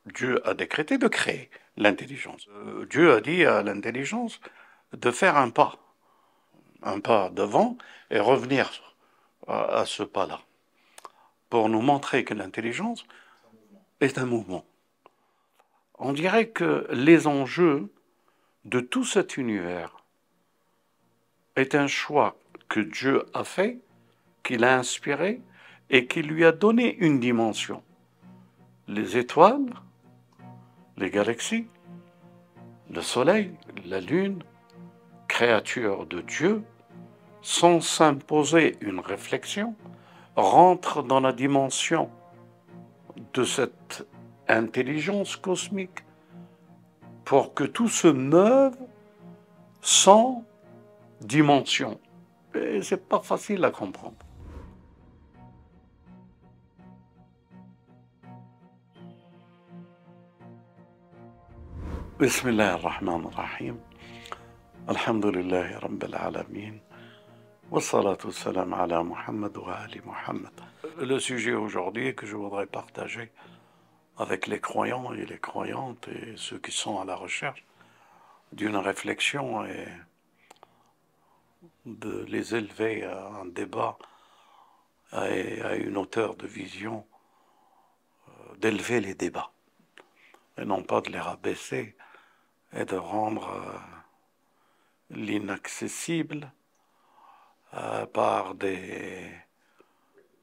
Dieu a décrété de créer l'intelligence. Dieu a dit à l'intelligence de faire un pas devant et revenir à ce pas-là, pour nous montrer que l'intelligence est un mouvement. On dirait que les enjeux de tout cet univers est un choix que Dieu a fait, qu'il a inspiré et qui lui a donné une dimension. Les étoiles, les galaxies, le soleil, la lune, créatures de Dieu, sans s'imposer une réflexion, rentrent dans la dimension de cette intelligence cosmique pour que tout se meuve sans dimension. Et c'est pas facile à comprendre. بسم الله الرحمن الرحيم الحمد لله رب العالمين والصلاة والسلام على محمد وآل Muhammad. Le sujet aujourd'hui que je voudrais partager avec les croyants et les croyantes et ceux qui sont à la recherche d'une réflexion et de les élever à un débat et à une hauteur de vision, d'élever les débats et non pas de les rabaisser et de rendre l'inaccessible par des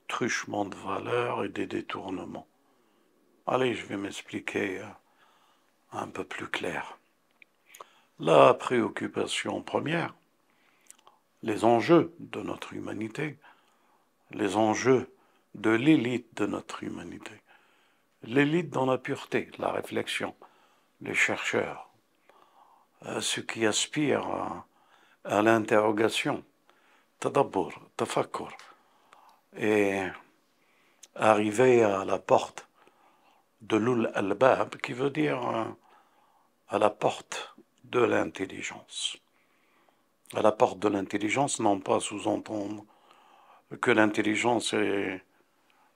truchements de valeurs et des détournements. Allez, je vais m'expliquer un peu plus clair. La préoccupation première, les enjeux de notre humanité, les enjeux de l'élite de notre humanité, l'élite dans la pureté, la réflexion, les chercheurs, ceux qui aspirent à l'interrogation, tadabbur, tafakkur, et arriver à la porte de l'ul albab, qui veut dire à la porte de l'intelligence. À la porte de l'intelligence, non pas sous-entendre que l'intelligence est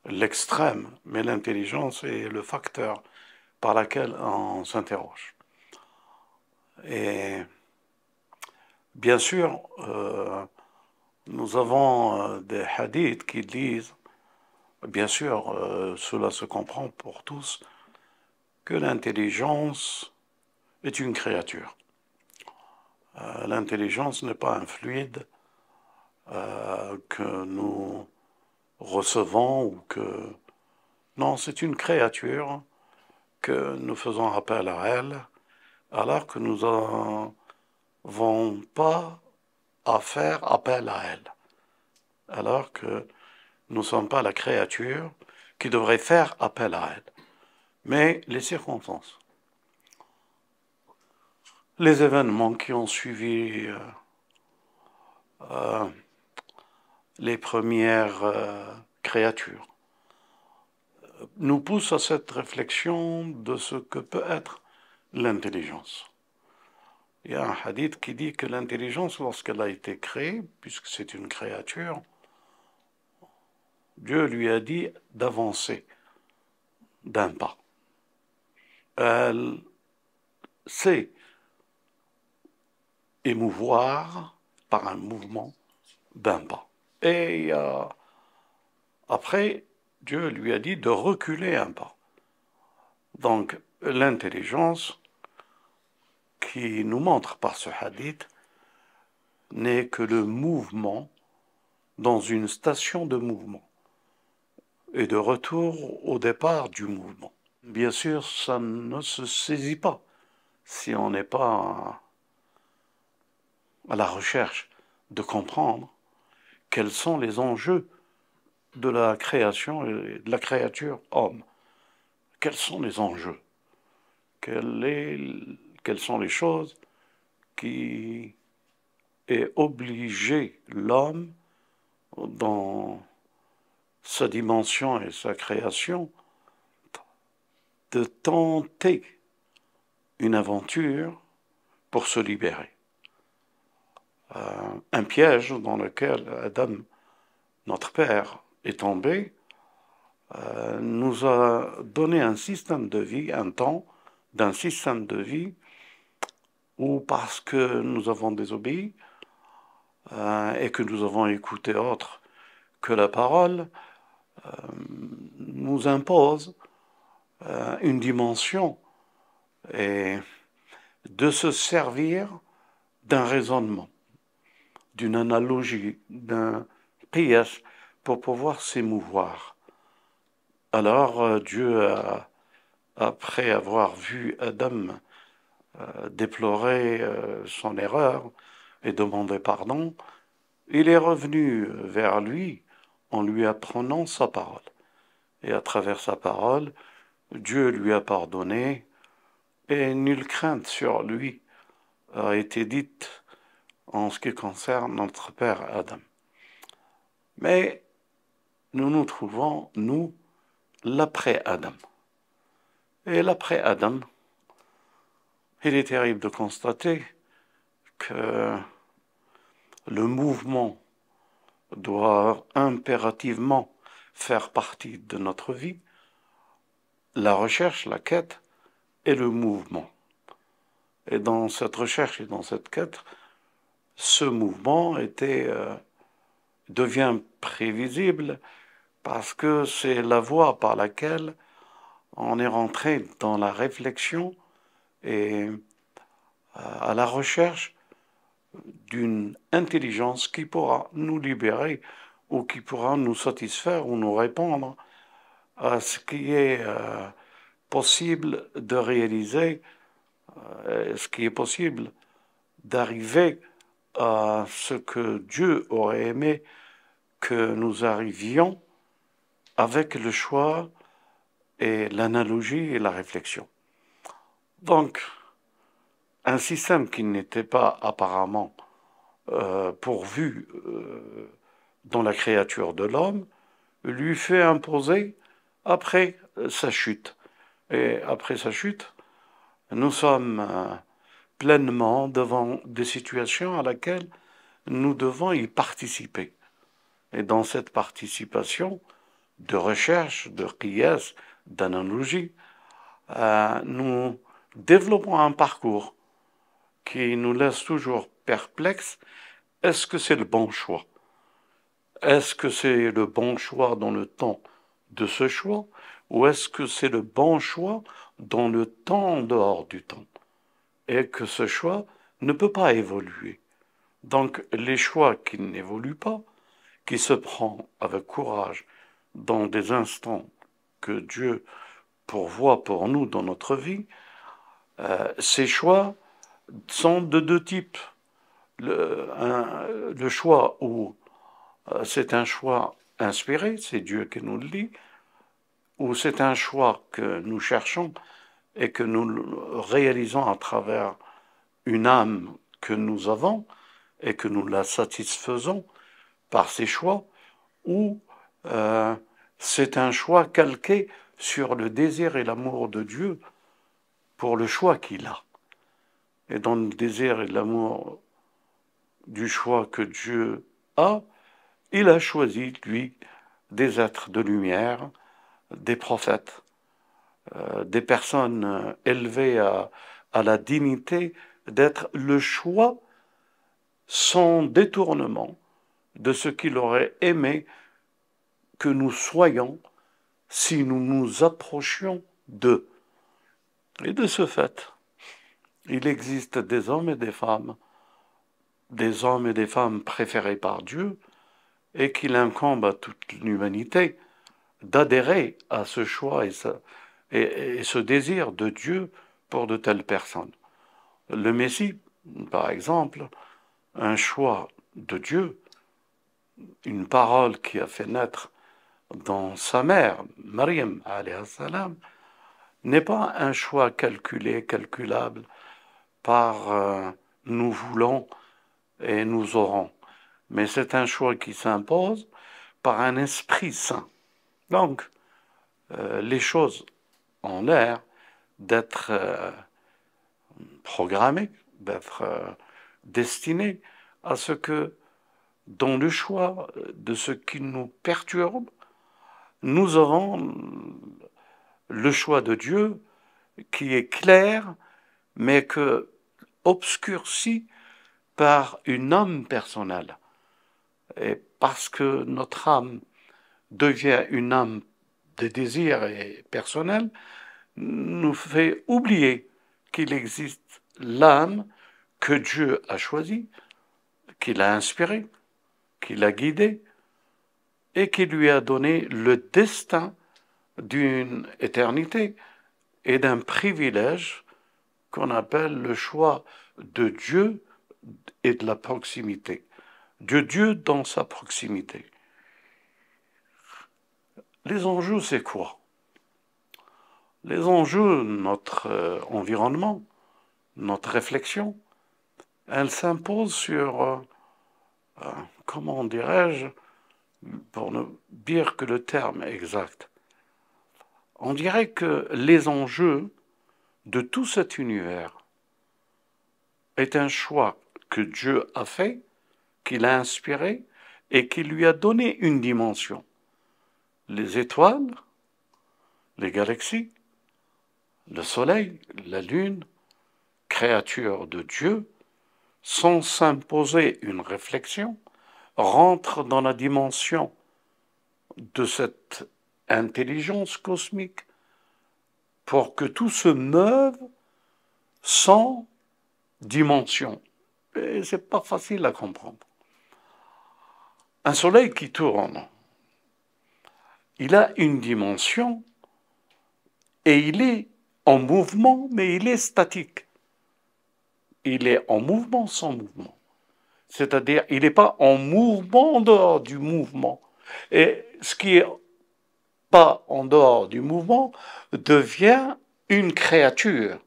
l'extrême, mais l'intelligence est le facteur par lequel on s'interroge. Et bien sûr, nous avons des hadiths qui disent, bien sûr, cela se comprend pour tous, que l'intelligence est une créature. L'intelligence n'est pas un fluide que nous recevons ou que... Non, c'est une créature que nous faisons appel à elle, alors que nous n'avons pas à faire appel à elle, alors que nous ne sommes pas la créature qui devrait faire appel à elle. Mais les circonstances, les événements qui ont suivi les premières créatures nous poussent à cette réflexion de ce que peut être l'intelligence. Il y a un hadith qui dit que l'intelligence, lorsqu'elle a été créée, puisque c'est une créature, Dieu lui a dit d'avancer d'un pas. Elle sait émouvoir par un mouvement d'un pas. Et après, Dieu lui a dit de reculer un pas. Donc, l'intelligence qui nous montre par ce hadith n'est que le mouvement dans une station de mouvement et de retour au départ du mouvement. Bien sûr, ça ne se saisit pas si on n'est pas à la recherche de comprendre quels sont les enjeux de la création et de la créature homme. Quels sont les enjeux? Quelles sont les choses qui est obligé l'homme dans sa dimension et sa création de tenter une aventure pour se libérer. Un piège dans lequel Adam, notre père, est tombé, nous a donné un système de vie, un temps d'un système de vie où, parce que nous avons désobéi et que nous avons écouté autre que la parole, nous impose une dimension et de se servir d'un raisonnement, d'une analogie, d'un qiyas pour pouvoir s'émouvoir. Alors Dieu, après avoir vu Adam déplorer son erreur et demander pardon, il est revenu vers lui en lui apprenant sa parole. Et à travers sa parole, Dieu lui a pardonné et nulle crainte sur lui a été dite en ce qui concerne notre père Adam. Mais nous nous trouvons, nous, l'après-Adam. Et l'après-Adam, il est terrible de constater que le mouvement doit impérativement faire partie de notre vie, la recherche, la quête et le mouvement. Et dans cette recherche et dans cette quête, ce mouvement devient prévisible parce que c'est la voie par laquelle on est rentré dans la réflexion et à la recherche d'une intelligence qui pourra nous libérer ou qui pourra nous satisfaire ou nous répondre à ce qui est possible de réaliser, ce qui est possible d'arriver à ce que Dieu aurait aimé que nous arrivions avec le choix et l'analogie et la réflexion. Donc, un système qui n'était pas apparemment pourvu dans la créature de l'homme lui fait imposer après sa chute. Et après sa chute, nous sommes pleinement devant des situations à laquelle nous devons y participer. Et dans cette participation de recherche, de qiyas, d'analogie, nous développons un parcours qui nous laisse toujours perplexes. Est-ce que c'est le bon choix? Est-ce que c'est le bon choix dans le temps de ce choix? Ou est-ce que c'est le bon choix dans le temps en dehors du temps? Et que ce choix ne peut pas évoluer. Donc les choix qui n'évoluent pas, qui se prend avec courage dans des instants que Dieu pourvoit pour nous dans notre vie, ces choix sont de deux types. Le choix où c'est un choix inspiré, c'est Dieu qui nous le dit, ou c'est un choix que nous cherchons et que nous réalisons à travers une âme que nous avons et que nous la satisfaisons par ces choix, ou c'est un choix calqué sur le désir et l'amour de Dieu pour le choix qu'il a. Et dans le désir et l'amour du choix que Dieu a, il a choisi, lui, des êtres de lumière, des prophètes, des personnes élevées à la dignité d'être le choix sans détournement de ce qu'il aurait aimé que nous soyons si nous nous approchions d'eux. Et de ce fait, il existe des hommes et des femmes préférés par Dieu, et qu'il incombe à toute l'humanité d'adhérer à ce choix et ce désir de Dieu pour de telles personnes. Le Messie, par exemple, un choix de Dieu, une parole qui a fait naître dans sa mère, Maryam, alayhi salam, n'est pas un choix calculé, calculable par nous voulons et nous aurons, mais c'est un choix qui s'impose par un esprit saint. Donc, les choses ont l'air d'être programmées, d'être destinées à ce que, dans le choix de ce qui nous perturbe, nous avons le choix de Dieu qui est clair, mais que obscurci par une âme personnelle. Et parce que notre âme devient une âme de désir et personnelle, nous fait oublier qu'il existe l'âme que Dieu a choisie, qu'il a inspirée, qu'il a guidée et qui lui a donné le destin d'une éternité et d'un privilège qu'on appelle le choix de Dieu et de la proximité. De Dieu dans sa proximité. Les enjeux, c'est quoi? Les enjeux, notre environnement, notre réflexion, elle s'impose sur, comment dirais-je, pour ne dire que le terme exact, on dirait que les enjeux de tout cet univers est un choix que Dieu a fait, qu'il a inspiré et qui lui a donné une dimension. Les étoiles, les galaxies, le soleil, la lune, créatures de Dieu, sans s'imposer une réflexion, rentrent dans la dimension de cette intelligence cosmique pour que tout se meuve sans dimension. Et c'est pas facile à comprendre. Un soleil qui tourne, il a une dimension et il est en mouvement, mais il est statique. Il est en mouvement sans mouvement. C'est-à-dire, il n'est pas en mouvement en dehors du mouvement. Et ce qui est pas en dehors du mouvement devient une créature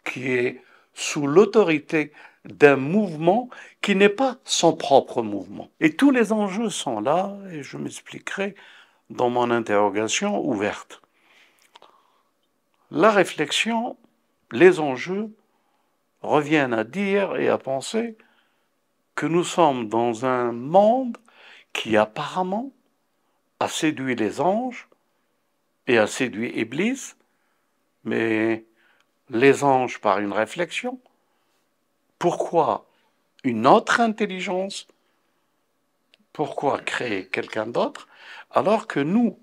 qui est sous l'autorité d'un mouvement qui n'est pas son propre mouvement. Et tous les enjeux sont là, et je m'expliquerai dans mon interrogation ouverte. La réflexion, les enjeux reviennent à dire et à penser que nous sommes dans un monde qui apparemment a séduit les anges et a séduit Iblis, mais les anges par une réflexion. Pourquoi une autre intelligence? Pourquoi créer quelqu'un d'autre alors que nous,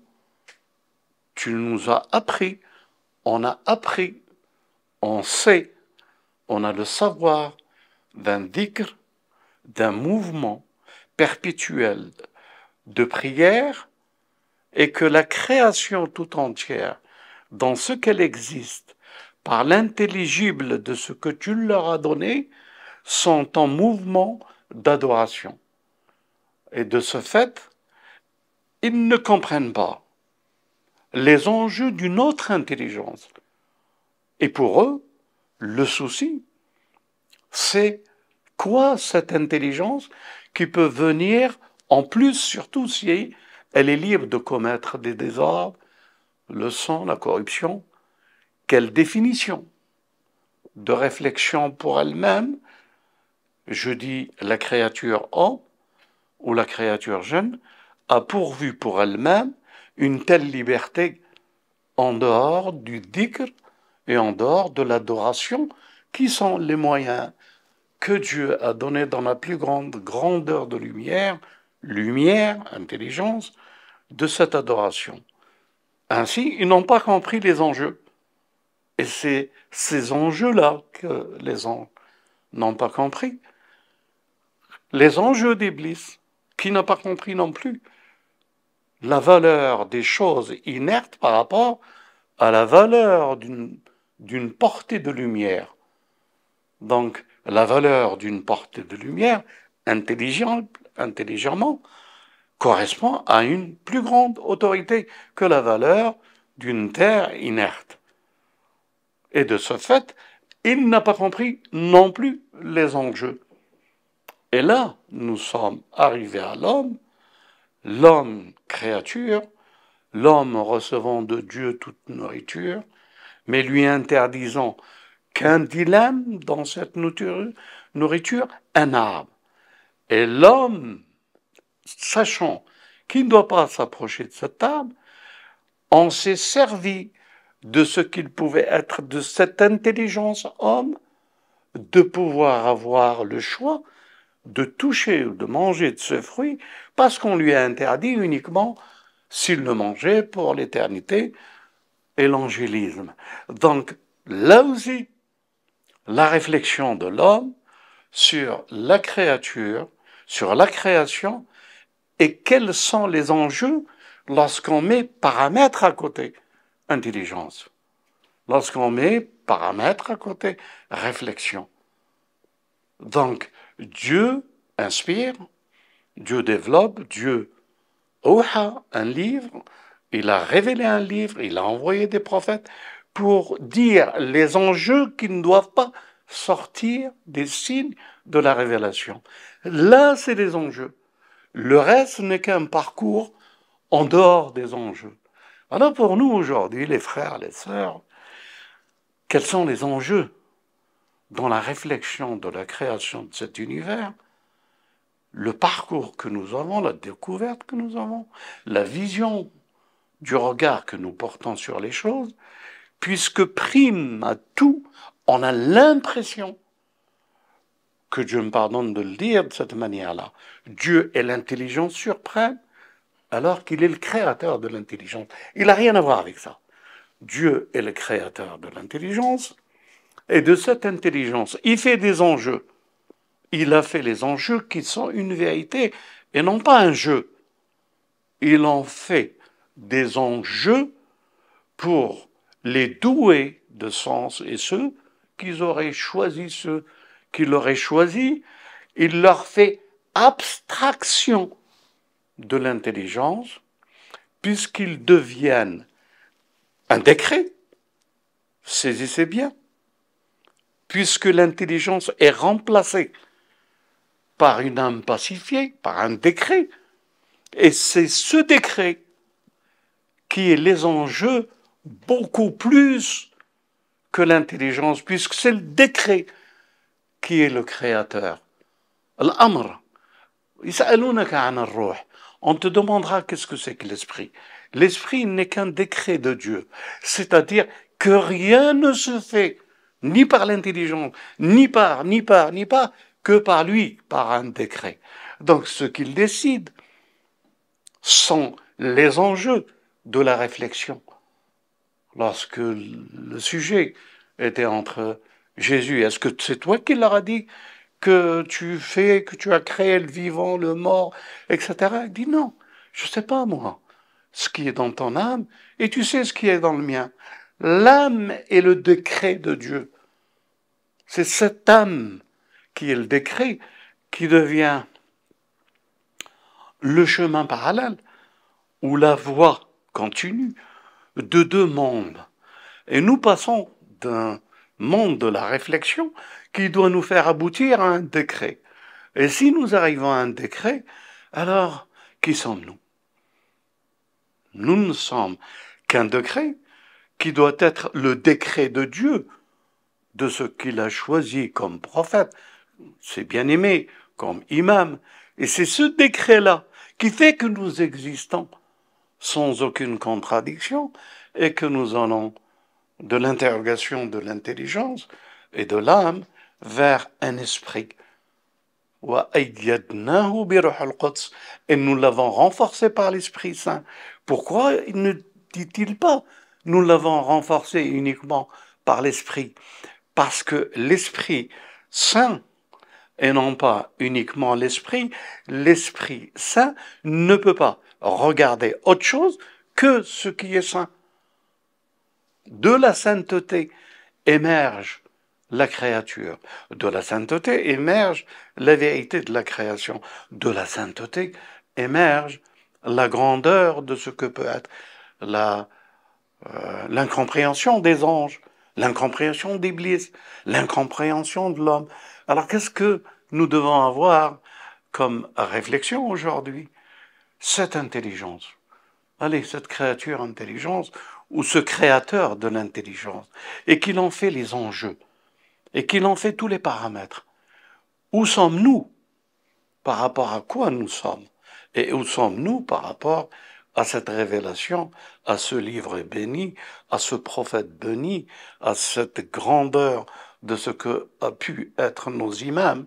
tu nous as appris, on a appris, on sait, on a le savoir d'un dhikr, d'un mouvement perpétuel de prière et que la création tout entière, dans ce qu'elle existe, par l'intelligible de ce que tu leur as donné, sont en mouvement d'adoration. Et de ce fait, ils ne comprennent pas les enjeux d'une autre intelligence. Et pour eux, le souci, c'est quoi cette intelligence qui peut venir en plus, surtout si elle est libre de commettre des désordres, le sang, la corruption. Quelle définition de réflexion pour elle-même, je dis la créature homme ou la créature jeune, a pourvu pour elle-même une telle liberté en dehors du dhikr et en dehors de l'adoration, qui sont les moyens que Dieu a donnés dans la plus grande grandeur de lumière, intelligence, de cette adoration. Ainsi, ils n'ont pas compris les enjeux. Et c'est ces enjeux-là que les anges n'ont pas compris. Les enjeux d'Iblis, qui n'a pas compris non plus la valeur des choses inertes par rapport à la valeur d'une portée de lumière. Donc, la valeur d'une portée de lumière, intelligemment, correspond à une plus grande autorité que la valeur d'une terre inerte. Et de ce fait, il n'a pas compris non plus les enjeux. Et là, nous sommes arrivés à l'homme créature, l'homme recevant de Dieu toute nourriture, mais lui interdisant qu'un dilemme dans cette nourriture, un arbre. Et l'homme, sachant qui ne doit pas s'approcher de cette table, on s'est servi de ce qu'il pouvait être de cette intelligence homme, de pouvoir avoir le choix de toucher ou de manger de ce fruit, parce qu'on lui a interdit uniquement s'il le mangeait pour l'éternité et l'angélisme. Donc là aussi, la réflexion de l'homme sur la créature, sur la création, et quels sont les enjeux lorsqu'on met paramètres à côté, intelligence. Lorsqu'on met paramètres à côté, réflexion. Donc, Dieu inspire, Dieu développe, Dieu ouha un livre, il a révélé un livre, il a envoyé des prophètes pour dire les enjeux qui ne doivent pas sortir des signes de la révélation. Là, c'est les enjeux. Le reste n'est qu'un parcours en dehors des enjeux. Alors pour nous aujourd'hui, les frères, les sœurs, quels sont les enjeux dans la réflexion de la création de cet univers? Le parcours que nous avons, la découverte que nous avons, la vision du regard que nous portons sur les choses, puisque prime à tout, on a l'impression, que Dieu me pardonne de le dire de cette manière-là, Dieu est l'intelligence suprême, alors qu'il est le créateur de l'intelligence. Il n'a rien à voir avec ça. Dieu est le créateur de l'intelligence, et de cette intelligence, il fait des enjeux. Il a fait les enjeux qui sont une vérité, et non pas un jeu. Il en fait des enjeux pour les doués de sens, et ceux qu'ils auraient choisi, ceux qui l'auraient choisi, il leur fait abstraction de l'intelligence, puisqu'ils deviennent un décret, saisissez bien, puisque l'intelligence est remplacée par une âme pacifiée, par un décret, et c'est ce décret qui est les enjeux beaucoup plus que l'intelligence, puisque c'est le décret qui est le créateur. L'amr. On te demandera qu'est-ce que c'est que l'esprit. L'esprit n'est qu'un décret de Dieu. C'est-à-dire que rien ne se fait, ni par l'intelligence, ni par, que par lui, par un décret. Donc ce qu'il décide sont les enjeux de la réflexion. Lorsque le sujet était entre Jésus, est-ce que c'est toi qui leur as dit que tu as créé le vivant, le mort, etc. Il dit non, je ne sais pas moi ce qui est dans ton âme, et tu sais ce qui est dans le mien. L'âme est le décret de Dieu. C'est cette âme qui est le décret qui devient le chemin parallèle ou la voie continue de deux mondes. Et nous passons d'un monde de la réflexion qui doit nous faire aboutir à un décret. Et si nous arrivons à un décret, alors qui sommes-nous? Nous ne sommes qu'un décret qui doit être le décret de Dieu, de ce qu'il a choisi comme prophète, ses bien-aimés, comme imam. Et c'est ce décret-là qui fait que nous existons sans aucune contradiction et que nous allons de l'interrogation de l'intelligence et de l'âme vers un esprit. Et nous l'avons renforcé par l'Esprit Saint. Pourquoi ne dit-il pas nous l'avons renforcé uniquement par l'Esprit? Parce que l'Esprit Saint, et non pas uniquement l'Esprit Saint ne peut pas regarder autre chose que ce qui est saint. De la sainteté émerge la créature. De la sainteté émerge la vérité de la création. De la sainteté émerge la grandeur de ce que peut être l'incompréhension des anges, l'incompréhension d'Iblis, l'incompréhension de l'homme. Alors qu'est-ce que nous devons avoir comme réflexion aujourd'hui? Cette intelligence. Allez, cette créature intelligence, ou ce créateur de l'intelligence, et qu'il en fait les enjeux, et qu'il en fait tous les paramètres. Où sommes-nous? Par rapport à quoi nous sommes? Et où sommes-nous par rapport à cette révélation, à ce livre béni, à ce prophète béni, à cette grandeur de ce que a pu être nos imams,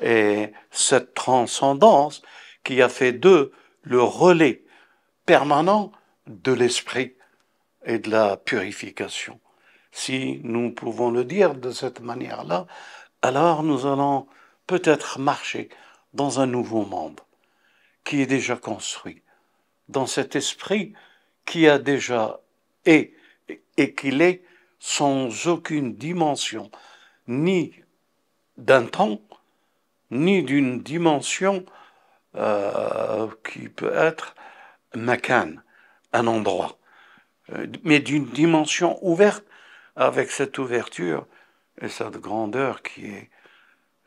et cette transcendance qui a fait d'eux le relais permanent de l'esprit et de la purification. Si nous pouvons le dire de cette manière-là, alors nous allons peut-être marcher dans un nouveau monde qui est déjà construit, dans cet esprit qui a déjà et qu'il est sans aucune dimension, ni d'un temps, ni d'une dimension qui peut être makan, un endroit, mais d'une dimension ouverte, avec cette ouverture et cette grandeur qui est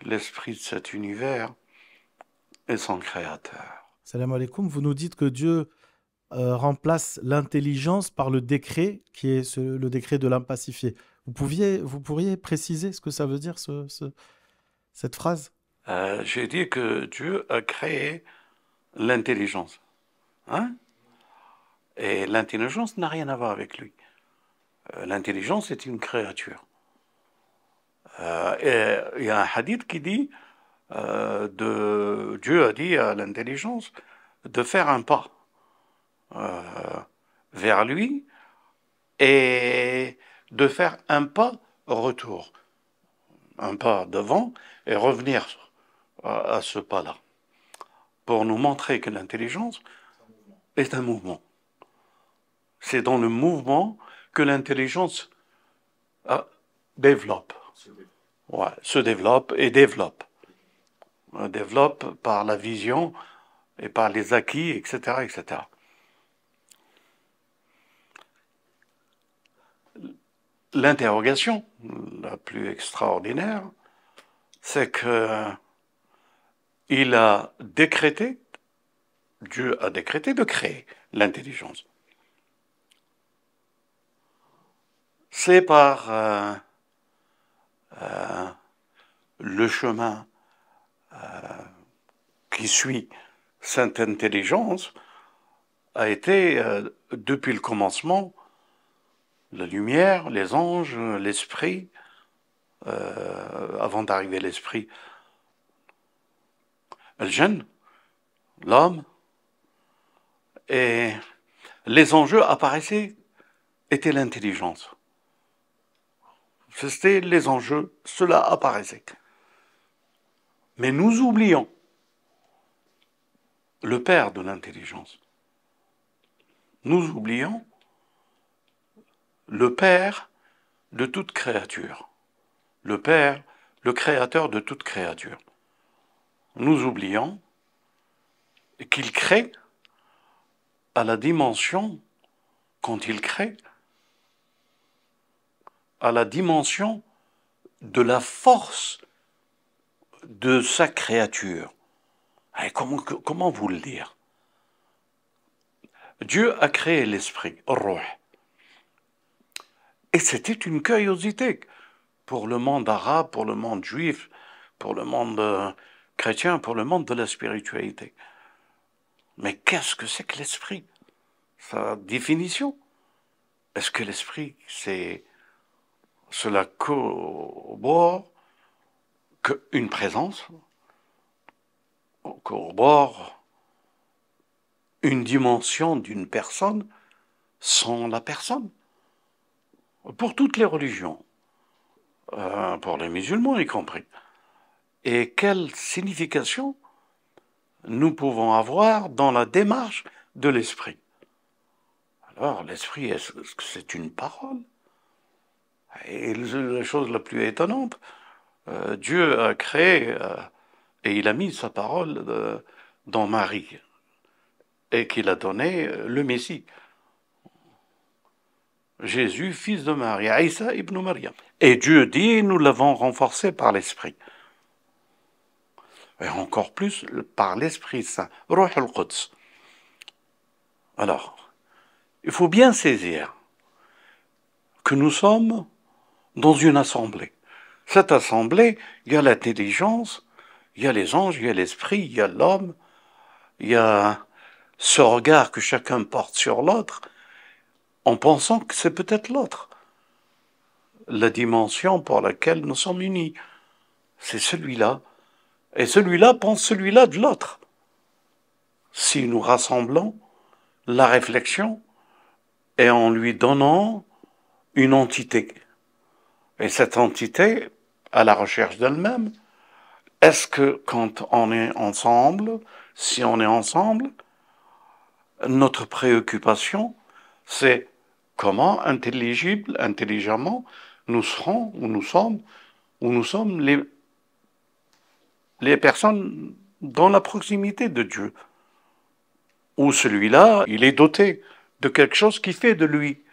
l'esprit de cet univers et son créateur. Salam alaikum, vous nous dites que Dieu remplace l'intelligence par le décret, qui est le décret de l'impacifié. Vous pourriez préciser ce que ça veut dire, cette phrase? J'ai dit que Dieu a créé l'intelligence. Hein? Et l'intelligence n'a rien à voir avec lui. L'intelligence est une créature. Et il y a un hadith qui dit Dieu a dit à l'intelligence de faire un pas vers lui et de faire un pas retour, un pas devant et revenir à ce pas-là, pour nous montrer que l'intelligence est un mouvement. C'est dans le mouvement que l'intelligence développe. Ouais, se développe et développe. Développe par la vision et par les acquis, etc., etc. L'interrogation la plus extraordinaire, c'est que il a décrété, Dieu a décrété de créer l'intelligence. C'est par le chemin qui suit cette intelligence a été, depuis le commencement, la lumière, les anges, l'esprit, avant d'arriver l'esprit, le djinn, l'homme, et les enjeux apparaissaient, étaient l'intelligence. C'était les enjeux, cela apparaissait. Mais nous oublions le père de l'intelligence. Nous oublions le père de toute créature. Le père, le créateur de toute créature. Nous oublions qu'il crée à la dimension, quand il crée, à la dimension de la force de sa créature. Et comment vous le dire? Dieu a créé l'esprit, Ruh. Et c'était une curiosité pour le monde arabe, pour le monde juif, pour le monde chrétien, pour le monde de la spiritualité. Mais qu'est-ce que c'est que l'esprit? Sa définition? Est-ce que l'esprit, cela corrobore qu'une présence, corrobore une dimension d'une personne sans la personne? Pour toutes les religions, pour les musulmans y compris. Et quelle signification nous pouvons avoir dans la démarche de l'esprit? Alors, l'esprit, est-ce que c'est une parole? Et la chose la plus étonnante, Dieu a créé et il a mis sa parole dans Marie et qu'il a donné le Messie. Jésus, fils de Marie, Isa ibn Maryam. Et Dieu dit, nous l'avons renforcé par l'Esprit. Et encore plus par l'Esprit Saint, Ruh al-Quds. Alors, il faut bien saisir que nous sommes dans une assemblée. Cette assemblée, il y a l'intelligence, il y a les anges, il y a l'esprit, il y a l'homme, il y a ce regard que chacun porte sur l'autre en pensant que c'est peut-être l'autre. La dimension pour laquelle nous sommes unis, c'est celui-là. Et celui-là pense celui-là de l'autre. Si nous rassemblons la réflexion et en lui donnant une entité. Et cette entité, à la recherche d'elle-même, est-ce que quand on est ensemble, si on est ensemble, notre préoccupation, c'est comment intelligemment, nous serons ou nous sommes les personnes dans la proximité de Dieu. Ou celui-là, il est doté de quelque chose qui fait de lui.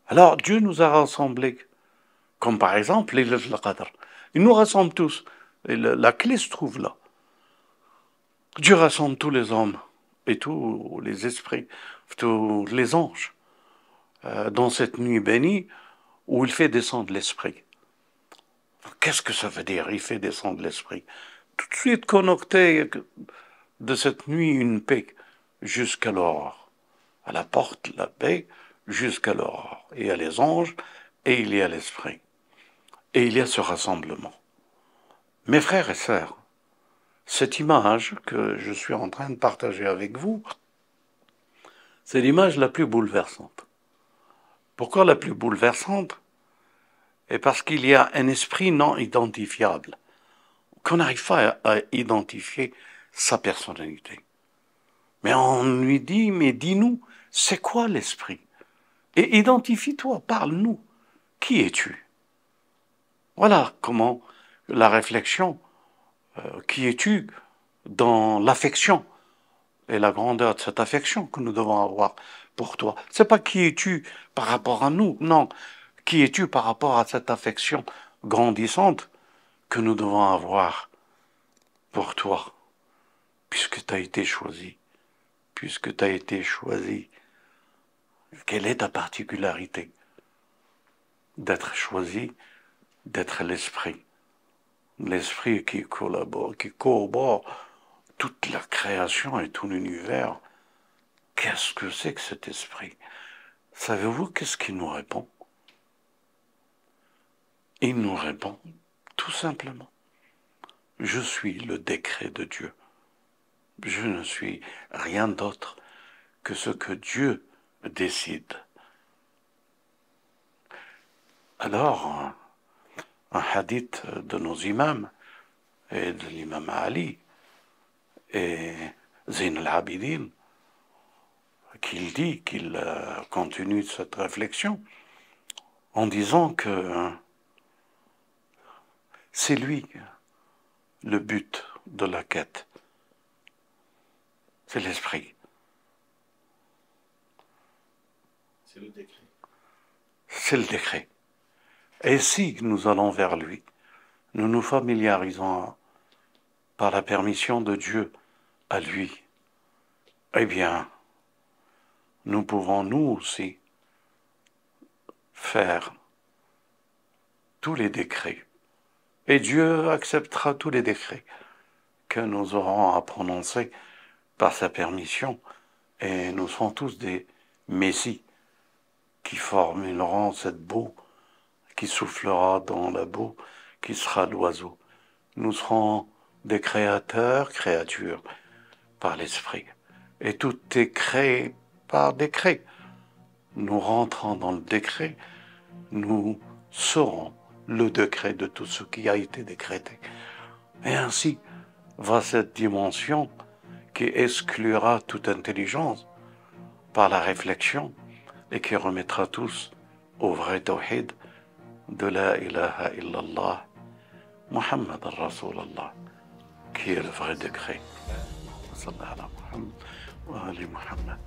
Alors Dieu nous a rassemblés, comme par exemple les Qadr. Il nous rassemble tous. Et la clé se trouve là. Dieu rassemble tous les hommes et tous les esprits, tous les anges, dans cette nuit bénie où il fait descendre l'esprit. Qu'est-ce que ça veut dire, il fait descendre l'esprit? Tout de suite connecté de cette nuit une paix jusqu'à l'aurore. À la porte, la paix jusqu'à l'aurore. Il y a les anges et il y a l'esprit. Et il y a ce rassemblement. Mes frères et sœurs, cette image que je suis en train de partager avec vous, c'est l'image la plus bouleversante. Pourquoi la plus bouleversante? Et parce qu'il y a un esprit non identifiable, qu'on n'arrive pas à identifier sa personnalité. Mais on lui dit, mais dis-nous, c'est quoi l'esprit? Et identifie-toi, parle-nous. Qui es-tu? Voilà comment la réflexion, qui es-tu dans l'affection et la grandeur de cette affection que nous devons avoir pour toi. C'est pas qui es-tu par rapport à nous, non. Qui es-tu par rapport à cette affection grandissante que nous devons avoir pour toi, puisque tu as été choisi, puisque tu as été choisi. Quelle est ta particularité? D'être choisi, d'être l'esprit. L'esprit qui collabore, qui corrobore toute la création et tout l'univers. Qu'est-ce que c'est que cet esprit? Savez-vous qu'est-ce qu'il nous répond? Il nous répond tout simplement: je suis le décret de Dieu. Je ne suis rien d'autre que ce que Dieu décide. Alors, un hadith de nos imams et de l'imam Ali et Zayn al-Abidin, qu'il continue cette réflexion en disant que c'est lui le but de la quête. C'est l'esprit. C'est le décret. C'est le décret. Et si nous allons vers lui, nous nous familiarisons par la permission de Dieu à lui, eh bien, nous pouvons nous aussi faire tous les décrets. Et Dieu acceptera tous les décrets que nous aurons à prononcer par sa permission. Et nous serons tous des messies qui formuleront cette boue, qui soufflera dans la boue, qui sera l'oiseau. Nous serons des créateurs, créatures, par l'esprit. Et tout est créé par décret. Nous rentrons dans le décret, nous serons le décret de tout ce qui a été décrété. Et ainsi va cette dimension qui exclura toute intelligence par la réflexion et qui remettra tous au vrai tawhid de la ilaha illallah, Muhammad al-Rasulallah, qui est le vrai décret. Sallallahu alayhi wa sallam wa ali Muhammad.